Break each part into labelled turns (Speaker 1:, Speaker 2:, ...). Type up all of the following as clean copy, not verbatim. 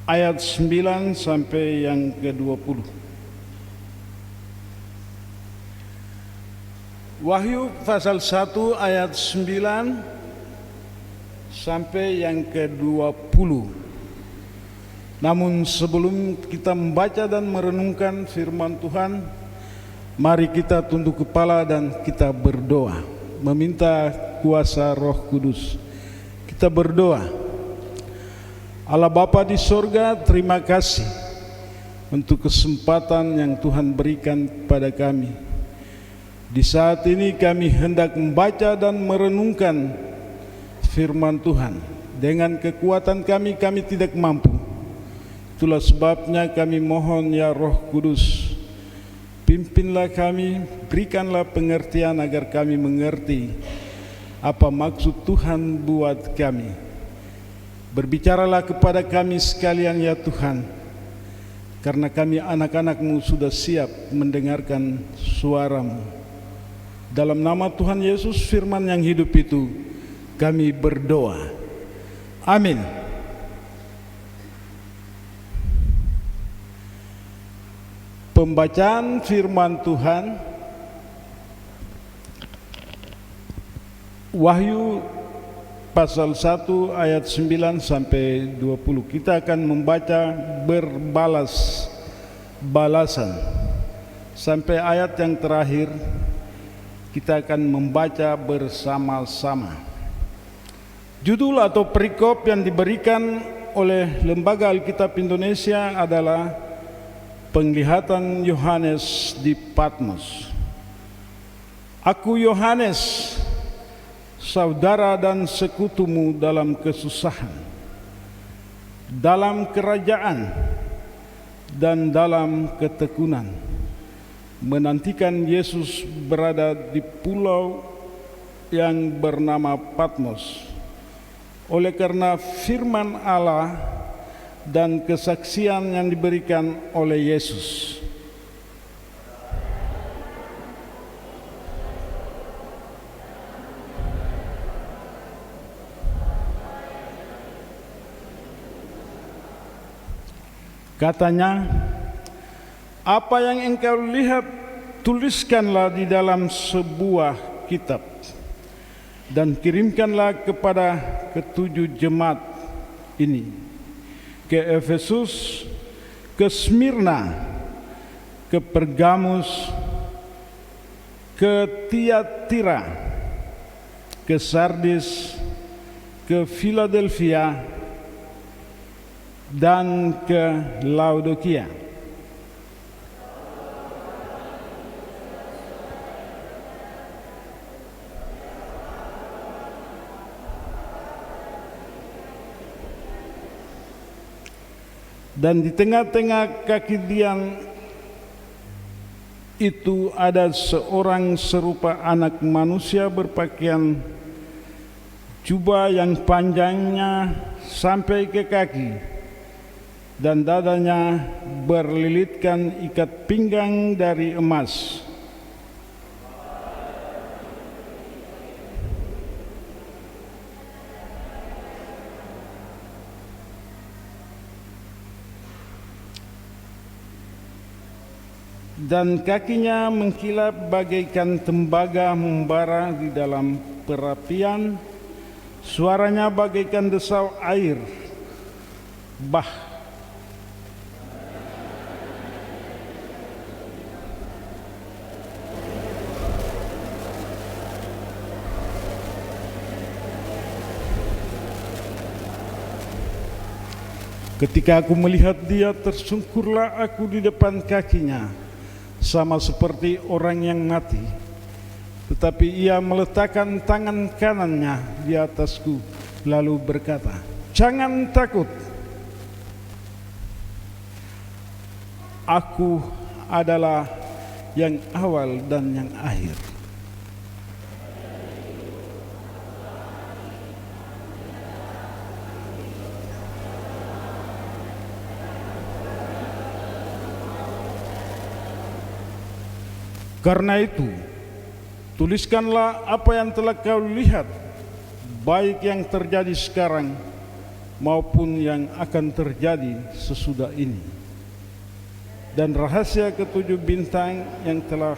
Speaker 1: ayat 9 sampai yang ke-20. Wahyu pasal 1 ayat 9 sampai yang ke-20. Namun sebelum kita membaca dan merenungkan firman Tuhan, mari kita tunduk kepala dan kita berdoa, meminta kuasa Roh Kudus. Kita berdoa. Allah Bapa di sorga, terima kasih untuk kesempatan yang Tuhan berikan kepada kami. Di saat ini kami hendak membaca dan merenungkan firman Tuhan. Dengan kekuatan kami tidak mampu. Itulah sebabnya kami mohon ya Roh Kudus, pimpinlah kami, berikanlah pengertian agar kami mengerti apa maksud Tuhan buat kami. Berbicaralah kepada kami sekalian ya Tuhan, karena kami anak-anak-Mu sudah siap mendengarkan suara-Mu. Dalam nama Tuhan Yesus, firman yang hidup itu, kami berdoa. Amin. Pembacaan firman Tuhan, Wahyu pasal 1 ayat 9 sampai 20. Kita akan membaca berbalas-balasan sampai ayat yang terakhir. Kita akan membaca bersama-sama. Judul atau perikop yang diberikan oleh Lembaga Alkitab Indonesia adalah Penglihatan Yohanes di Patmos. Aku Yohanes, saudara dan sekutumu dalam kesusahan, dalam kerajaan, dan dalam ketekunan, menantikan Yesus berada di pulau yang bernama Patmos. Oleh karena firman Allah dan kesaksian yang diberikan oleh Yesus. Katanya, apa yang engkau lihat, tuliskanlah di dalam sebuah kitab dan kirimkanlah kepada ketujuh jemaat ini: ke Efesus, ke Smyrna, ke Pergamus, ke Tiatira, ke Sardis, ke Philadelphia, dan ke Laodikia. Dan di tengah-tengah kaki dian itu ada seorang serupa anak manusia berpakaian jubah yang panjangnya sampai ke kaki, dan dadanya berlilitkan ikat pinggang dari emas. Dan kakinya mengkilap bagaikan tembaga membara di dalam perapian. Suaranya bagaikan desau air bah. Ketika aku melihat dia, tersungkurlah aku di depan kakinya, sama seperti orang yang mati. Tetapi ia meletakkan tangan kanannya di atasku, lalu berkata, "Jangan takut. Aku adalah yang awal dan yang akhir. Karena itu, tuliskanlah apa yang telah kau lihat, baik yang terjadi sekarang maupun yang akan terjadi sesudah ini. Dan rahasia ketujuh bintang yang telah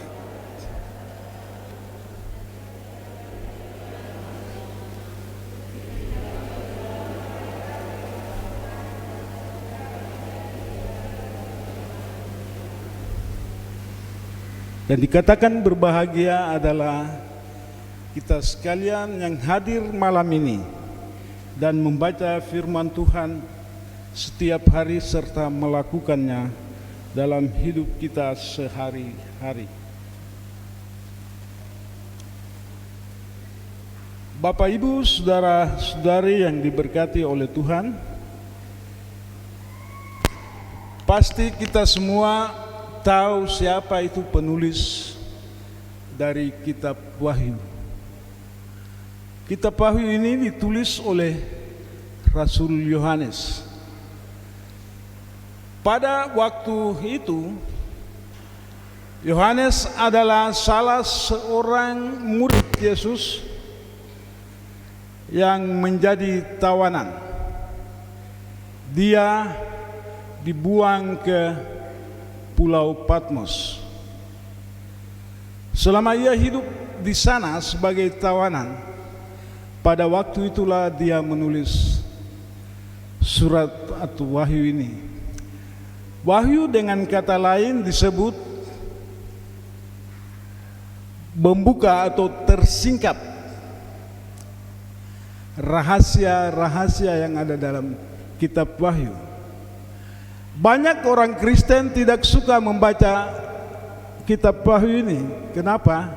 Speaker 1: dan dikatakan berbahagia adalah kita sekalian yang hadir malam ini dan membaca firman Tuhan setiap hari serta melakukannya dalam hidup kita sehari-hari. Bapak, Ibu, saudara-saudari yang diberkati oleh Tuhan, pasti kita semua tahu siapa itu penulis dari kitab Wahyu. Kitab Wahyu ini ditulis oleh Rasul Yohanes. Pada waktu itu, Yohanes adalah salah seorang murid Yesus yang menjadi tawanan. Dia dibuang ke Pulau Patmos. Selama ia hidup di sana sebagai tawanan, pada waktu itulah dia menulis surat atau Wahyu ini. Wahyu dengan kata lain disebut membuka atau tersingkap rahasia-rahasia yang ada dalam kitab Wahyu. Banyak orang Kristen tidak suka membaca kitab Wahyu ini. Kenapa?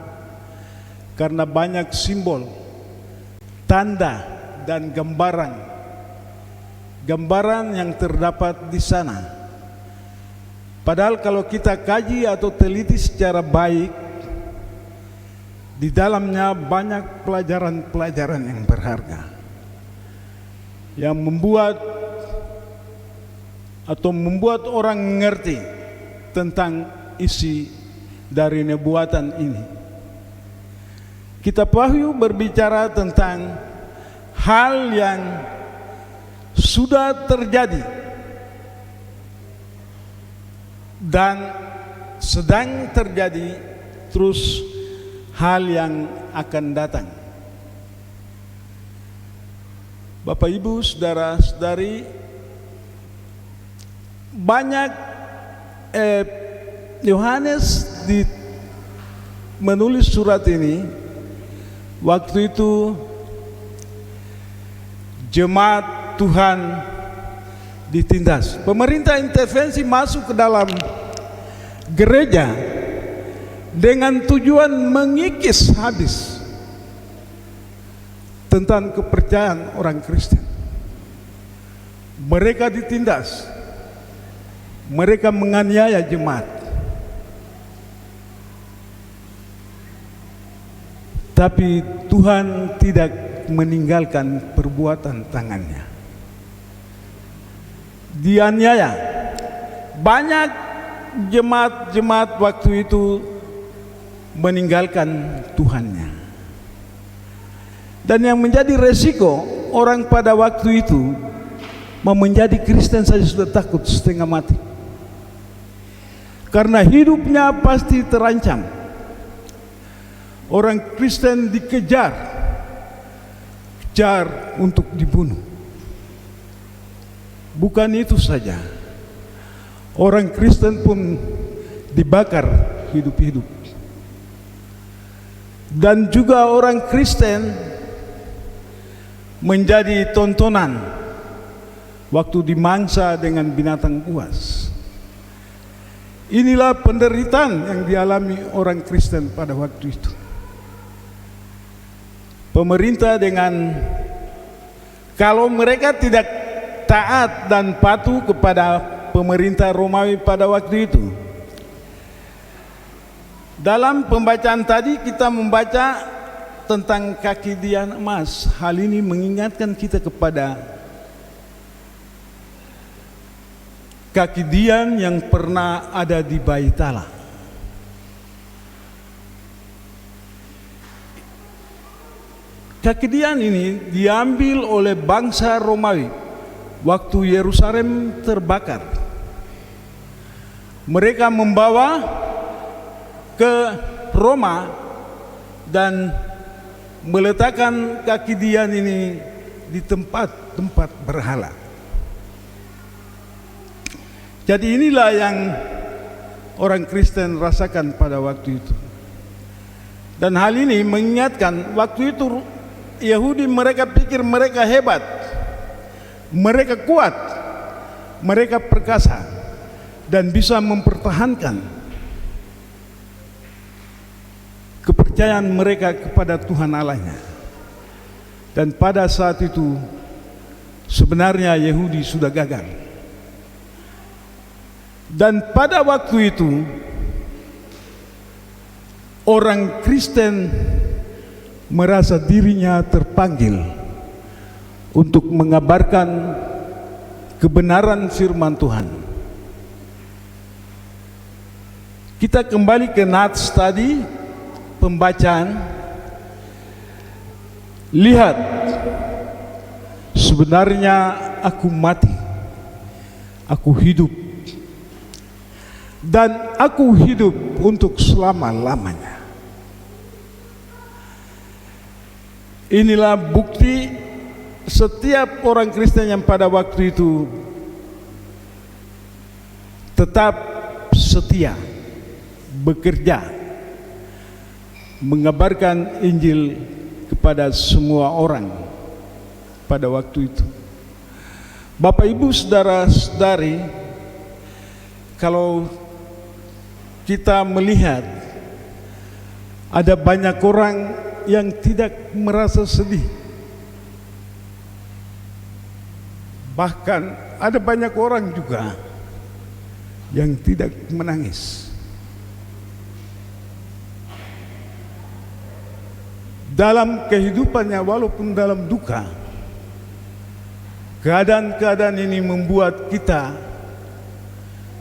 Speaker 1: Karena banyak simbol, tanda, dan gambaran yang terdapat di sana. Padahal kalau kita kaji atau teliti secara baik, di dalamnya banyak pelajaran-pelajaran yang berharga yang membuat orang mengerti tentang isi dari nubuatan ini. Kitab Wahyu berbicara tentang hal yang sudah terjadi dan sedang terjadi, terus hal yang akan datang. Bapak, Ibu, saudara-saudari, banyak Yohanes menulis surat ini waktu itu jemaat Tuhan ditindas. Pemerintah intervensi masuk ke dalam gereja dengan tujuan mengikis habis tentang kepercayaan orang Kristen. Mereka ditindas, mereka menganiaya jemaat. Tapi Tuhan tidak meninggalkan perbuatan tangannya. Dianiaya. Banyak jemaat-jemaat waktu itu meninggalkan Tuhannya. Dan yang menjadi resiko orang pada waktu itu mau menjadi Kristen saja sudah takut setengah mati. Karena hidupnya pasti terancam. Orang Kristen dikejar untuk dibunuh. Bukan itu saja, orang Kristen pun dibakar hidup-hidup. Dan juga orang Kristen menjadi tontonan waktu dimangsa dengan binatang buas. Inilah penderitaan yang dialami orang Kristen pada waktu itu. Pemerintah kalau mereka tidak taat dan patuh kepada pemerintah Romawi pada waktu itu. Dalam pembacaan tadi kita membaca tentang kaki dian emas. Hal ini mengingatkan kita kepada kaki dian yang pernah ada di Baitala. Kaki dian ini diambil oleh bangsa Romawi waktu Yerusalem terbakar. Mereka membawa ke Roma dan meletakkan kaki Dian ini di tempat-tempat berhala. Jadi inilah yang orang Kristen rasakan pada waktu itu. Dan hal ini mengingatkan waktu itu Yahudi mereka pikir mereka hebat, mereka kuat, mereka perkasa dan bisa mempertahankan kepercayaan mereka kepada Tuhan Allahnya. Dan pada saat itu sebenarnya Yahudi sudah gagal. Dan pada waktu itu orang Kristen merasa dirinya terpanggil untuk mengabarkan kebenaran firman Tuhan. Kita kembali ke Nats tadi, pembacaan. Lihat, sebenarnya aku mati, aku hidup, dan aku hidup untuk selama-lamanya. Inilah bukti setiap orang Kristen yang pada waktu itu tetap setia, bekerja, mengabarkan Injil kepada semua orang pada waktu itu. Bapak Ibu saudara-saudari, kalau kita melihat ada banyak orang yang tidak merasa sedih, bahkan ada banyak orang juga yang tidak menangis. Dalam kehidupannya, walaupun dalam duka, keadaan-keadaan ini membuat kita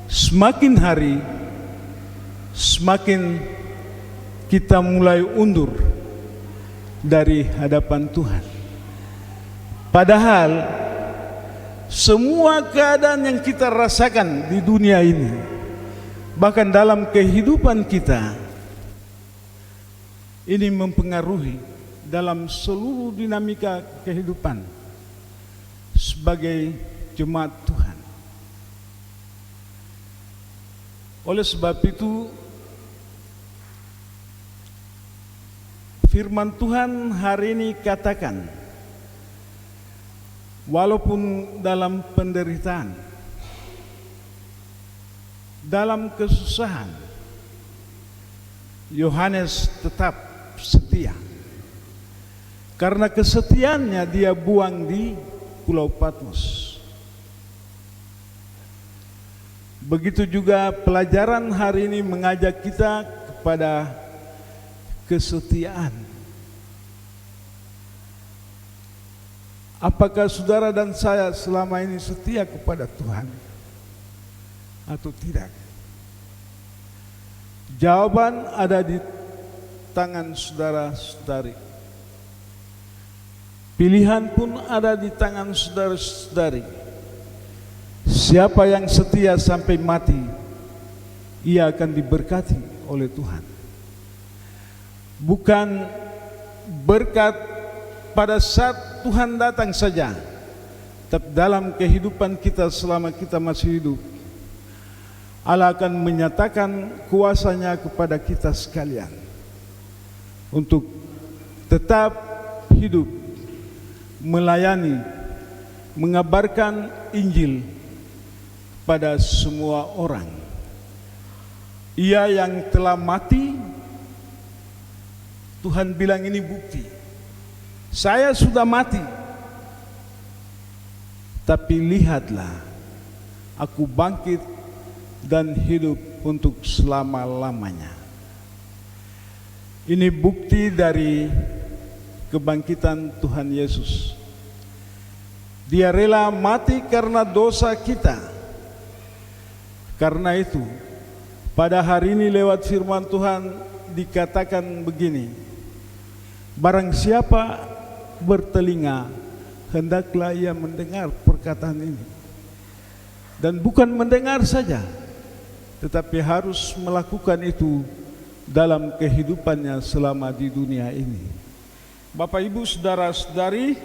Speaker 1: semakin hari semakin kita mulai undur dari hadapan Tuhan. Padahal semua keadaan yang kita rasakan di dunia ini, bahkan dalam kehidupan kita, ini mempengaruhi dalam seluruh dinamika kehidupan sebagai jemaat Tuhan. Oleh sebab itu, firman Tuhan hari ini katakan, walaupun dalam penderitaan, dalam kesusahan, Yohanes tetap setia. Karena kesetiaannya dia buang di Pulau Patmos. Begitu juga pelajaran hari ini mengajak kita kepada kesetiaan. Apakah saudara dan saya selama ini setia kepada Tuhan atau tidak? Jawaban ada di tangan saudara-saudari. Pilihan pun ada di tangan saudara-saudari. Siapa yang setia sampai mati, ia akan diberkati oleh Tuhan. Bukan berkat pada saat Tuhan datang saja, tapi dalam kehidupan kita selama kita masih hidup, Allah akan menyatakan kuasa-Nya kepada kita sekalian untuk tetap hidup, melayani, mengabarkan Injil pada semua orang. Ia yang telah mati, Tuhan bilang ini bukti, saya sudah mati, tapi lihatlah, aku bangkit dan hidup untuk selama-lamanya. Ini bukti dari kebangkitan Tuhan Yesus. Dia rela mati karena dosa kita. Karena itu, pada hari ini lewat firman Tuhan dikatakan begini, barang siapa bertelinga, hendaklah ia mendengar perkataan ini. Dan bukan mendengar saja, tetapi harus melakukan itu dalam kehidupannya selama di dunia ini. Bapak, Ibu, saudara-saudari,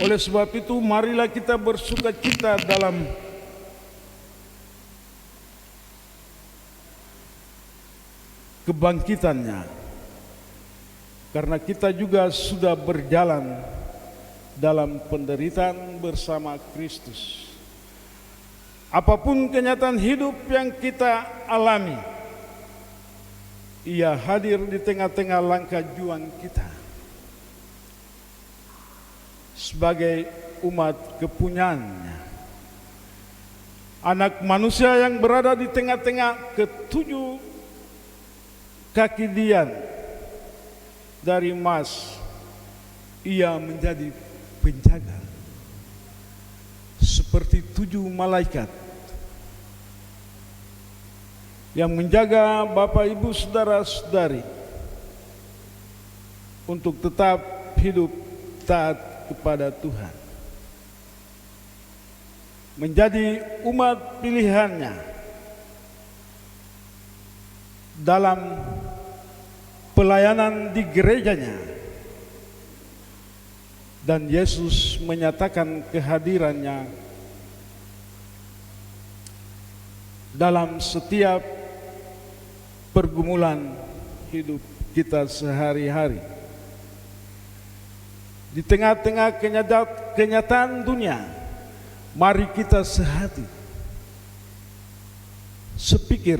Speaker 1: oleh sebab itu marilah kita bersukacita dalam kebangkitannya, karena kita juga sudah berjalan dalam penderitaan bersama Kristus. Apapun kenyataan hidup yang kita alami, Ia hadir di tengah-tengah langkah juang kita sebagai umat kepunyaannya, anak manusia yang berada di tengah-tengah ketujuh kaki dian dari emas. Ia menjadi penjaga seperti 7 malaikat yang menjaga Bapak, Ibu, saudara-saudari untuk tetap hidup taat kepada Tuhan, menjadi umat pilihannya dalam pelayanan di gerejanya. Dan Yesus menyatakan kehadirannya dalam setiap pergumulan hidup kita sehari-hari. Di tengah-tengah kenyataan dunia, mari kita sehati, sepikir,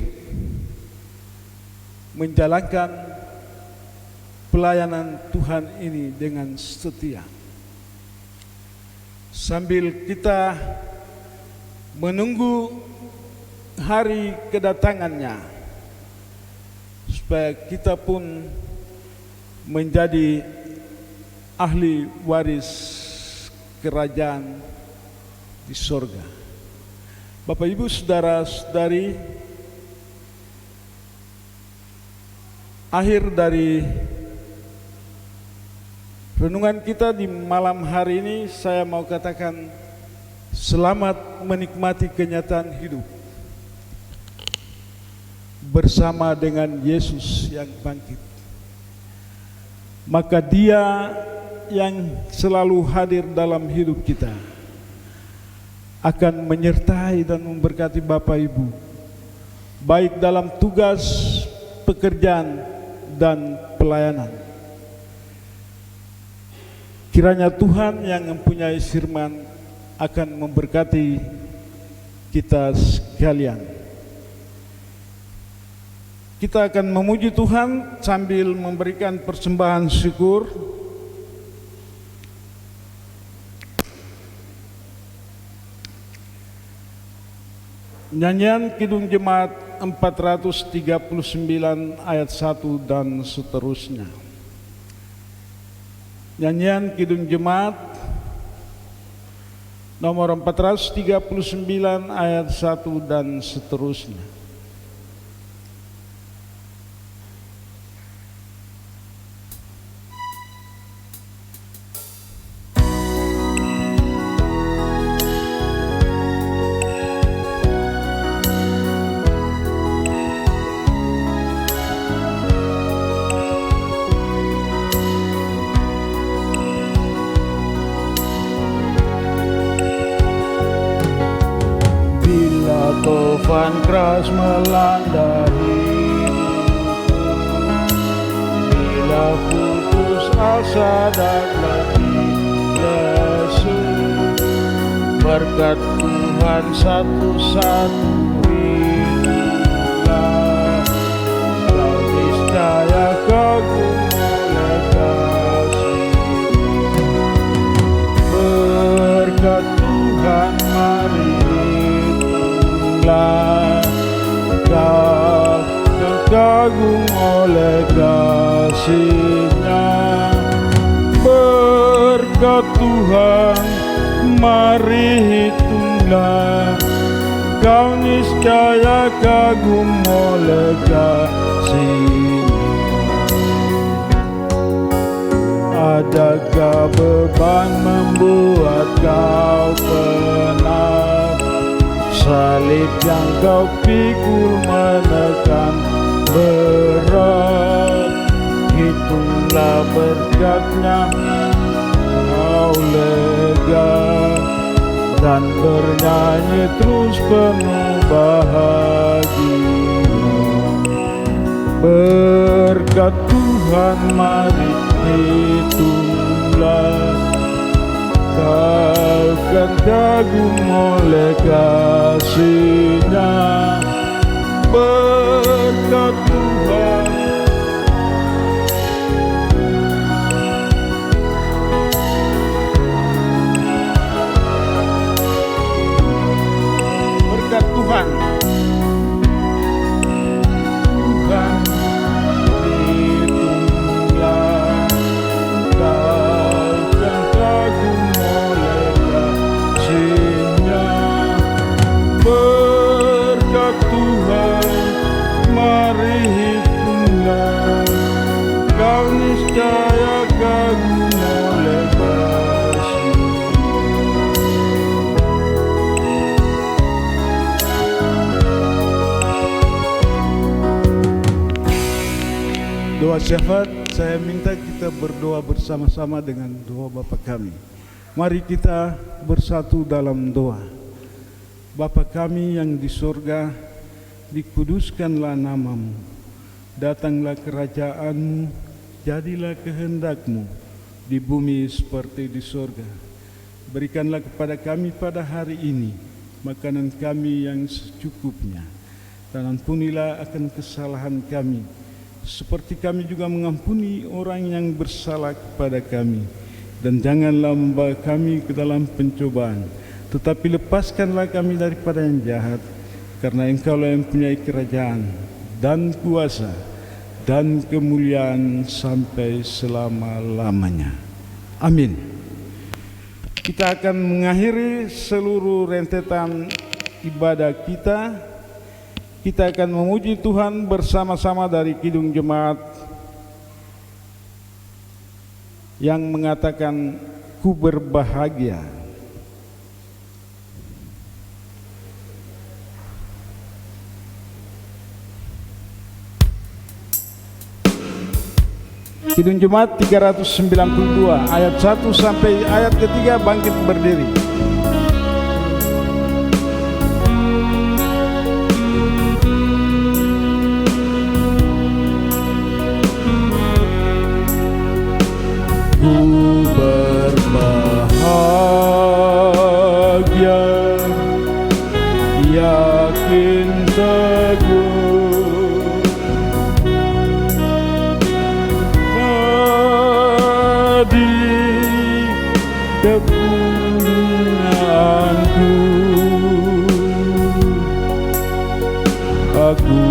Speaker 1: menjalankan pelayanan Tuhan ini dengan setia, sambil kita menunggu hari kedatangannya, supaya kita pun menjadi ahli waris kerajaan di sorga. Bapak, Ibu, saudara-saudari, akhir dari renungan kita di malam hari ini, saya mau katakan selamat menikmati kenyataan hidup bersama dengan Yesus yang bangkit. Maka Dia yang selalu hadir dalam hidup kita akan menyertai dan memberkati Bapak, Ibu, baik dalam tugas, pekerjaan, dan pelayanan. Kiranya Tuhan yang mempunyai firman akan memberkati kita sekalian. Kita akan memuji Tuhan sambil memberikan persembahan syukur. Nyanyian Kidung Jemaat 439 ayat 1 dan seterusnya. Nyanyian Kidung Jemaat nomor 439 ayat 1 dan seterusnya. Tufan keras melanda hidupku, bila putus asa dan letih lesu, berkat Tuhan satu-satunya, kau niscaya kagum oleh kasih-Mu. Berkat Tuhan mari kau terkagum oleh kasih-Nya. Berkat Tuhan mari hitunglah Kau niscaya kagum oleh kasih-Mu. Adakah beban membuat kau penat? Salib yang kau pikul menekan berat. Hitunglah berkatnya, kau lega dan bernyanyi terus penuh bahagia. Berkat Tuhan mari hitunglah, kau kan kagum oleh kasih-Nya. Berkat Tuhan Tuhan, Tuhan hitunglah, kau kan kagum oleh kasih-Nya. Berkat Tuhan mari hitunglah, kau niscaya kagum oleh kasih. Doa syafaat, saya minta kita berdoa bersama-sama dengan doa Bapa kami. Mari kita bersatu dalam doa. Bapa kami yang di sorga, dikuduskanlah nama-Mu. Datanglah kerajaan-Mu, jadilah kehendak-Mu di bumi seperti di sorga. Berikanlah kepada kami pada hari ini makanan kami yang secukupnya, dan ampunilah akan kesalahan kami, seperti kami juga mengampuni orang yang bersalah kepada kami. Dan janganlah membawa kami ke dalam pencobaan, tetapi lepaskanlah kami daripada yang jahat, karena Engkau-lah yang mempunyai kerajaan dan kuasa dan kemuliaan sampai selama-lamanya. Amin. Kita akan mengakhiri seluruh rentetan ibadah kita. Kita akan memuji Tuhan bersama-sama dari Kidung Jemaat yang mengatakan, ku berbahagia. Kidung Jemaat 392 ayat 1 sampai ayat ketiga, bangkit berdiri. Ku berbahagia, yakin teguh, di kepunyaanku. Aku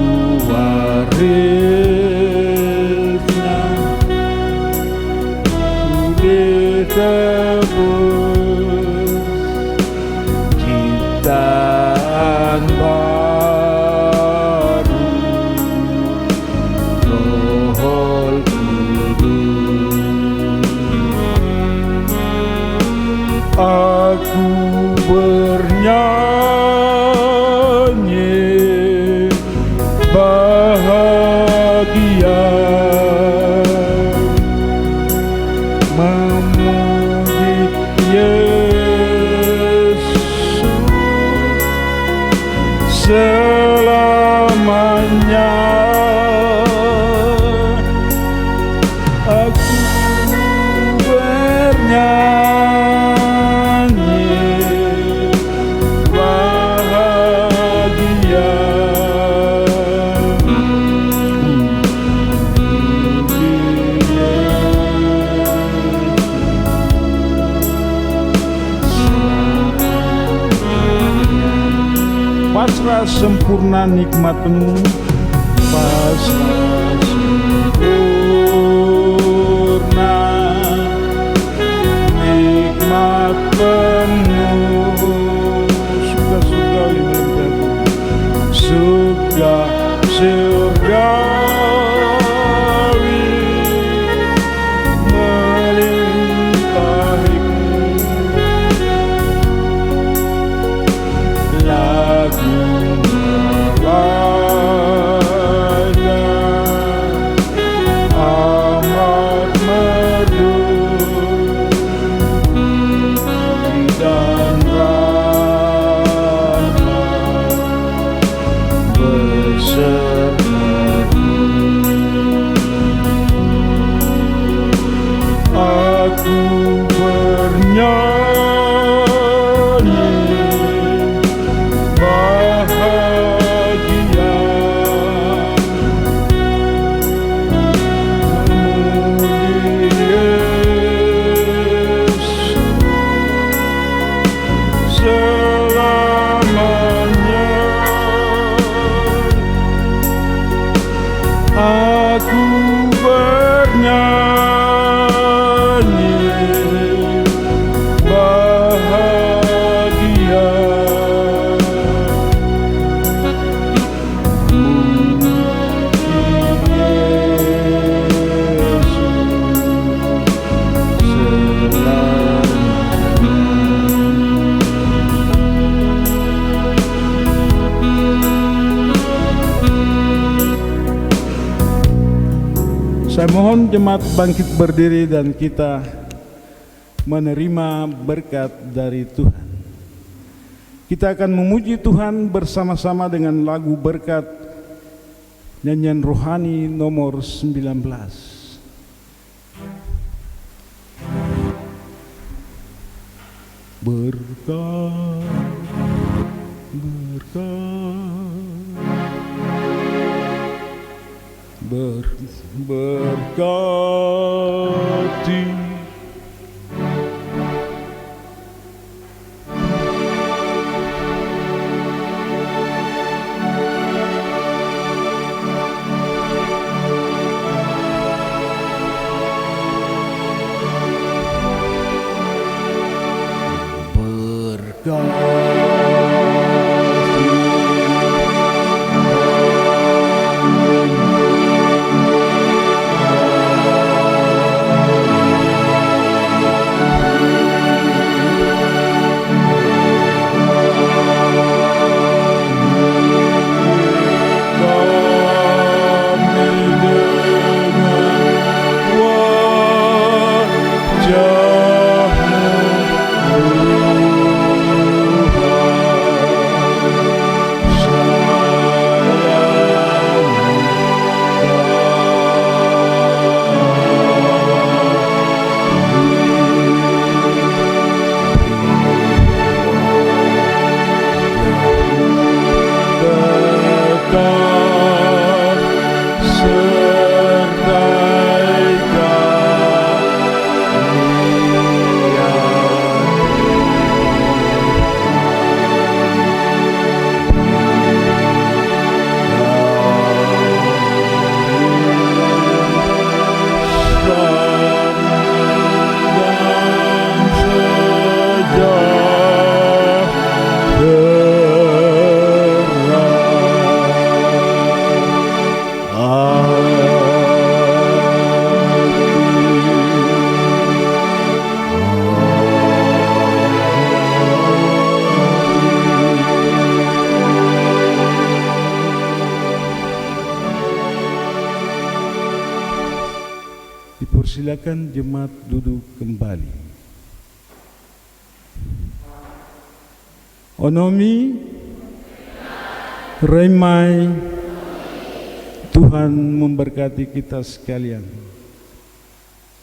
Speaker 1: warisnya, ditebus ciptaan baru, Roh Kudus. Aku bernyanyi bahagia, memuji Yesus selamanya. Aku bernyanyi bahagia, pasrah sempurna nikmat penuh, pasrah sempurna nikmat penuh, suka-suka melimpah Saya mohon jemaat bangkit berdiri dan kita menerima berkat dari Tuhan. Kita akan memuji Tuhan bersama-sama dengan lagu berkat nyanyian rohani nomor 19. Berkat, berkati Silakan jemaat duduk kembali. Onomi, Remai, Tuhan memberkati kita sekalian.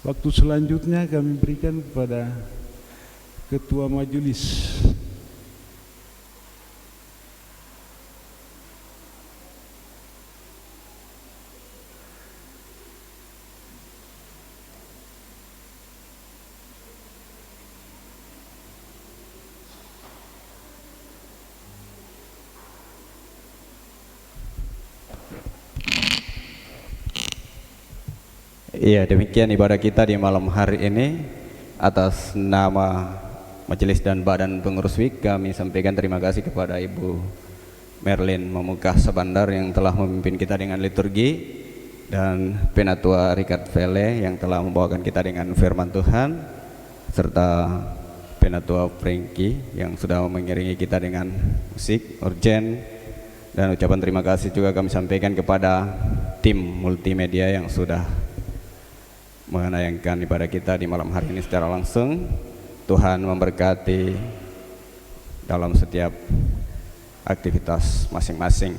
Speaker 1: Waktu selanjutnya kami berikan kepada Ketua Majelis.
Speaker 2: Iya, demikian ibadah kita di malam hari ini. Atas nama Majelis dan Badan Pengurus WIK, kami sampaikan terima kasih kepada Ibu Merlin Memukah Sabandar yang telah memimpin kita dengan liturgi, dan Penatua Richard Vele yang telah membawakan kita dengan firman Tuhan, serta Penatua Franky yang sudah mengiringi kita dengan musik urgen. Dan ucapan terima kasih juga kami sampaikan kepada tim multimedia yang sudah menayangkan ibadah kita di malam hari ini secara langsung. Tuhan memberkati dalam setiap aktivitas masing-masing.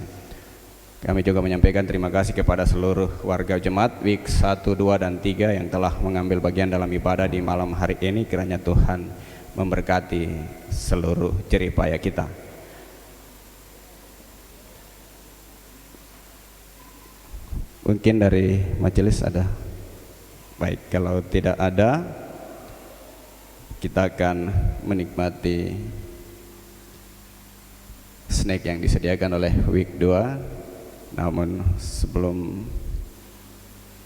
Speaker 2: Kami juga menyampaikan terima kasih kepada seluruh warga jemaat WIK 1, 2, dan 3 yang telah mengambil bagian dalam ibadah di malam hari ini. Kiranya Tuhan memberkati seluruh jerih payah kita. Mungkin dari majelis ada? Baik, kalau tidak ada, kita akan menikmati snack yang disediakan oleh WIK 2. Namun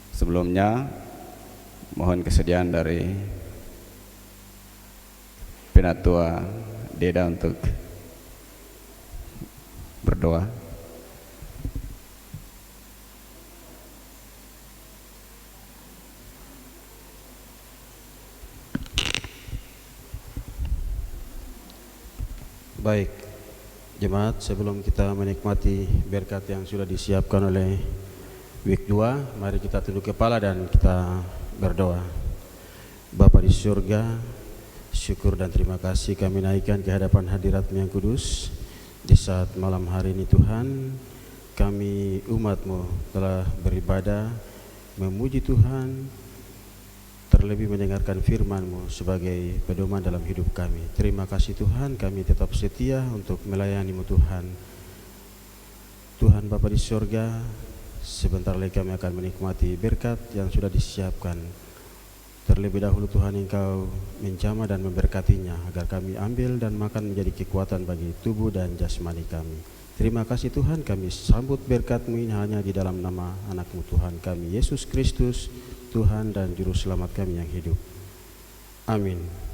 Speaker 2: sebelumnya mohon kesediaan dari Penatua Deda untuk berdoa.
Speaker 3: Baik, jemaat, sebelum kita menikmati berkat yang sudah disiapkan oleh week 2. Mari kita tunduk kepala dan kita berdoa. Bapa di surga, syukur dan terima kasih kami naikkan ke hadapan hadirat-Mu yang kudus. Di saat malam hari ini Tuhan, kami umat-Mu telah beribadah, memuji Tuhan, terlebih mendengarkan firman-Mu sebagai pedoman dalam hidup kami. Terima kasih Tuhan, kami tetap setia untuk melayani-Mu Tuhan. Tuhan Bapa di surga, sebentar lagi kami akan menikmati berkat yang sudah disiapkan. Terlebih dahulu Tuhan, Engkau menjamah dan memberkatinya agar kami ambil dan makan menjadi kekuatan bagi tubuh dan jasmani kami. Terima kasih Tuhan, kami sambut berkat-Mu ini hanya di dalam nama anak-Mu Tuhan kami, Yesus Kristus, Tuhan dan Juru Selamat kami yang hidup. Amin.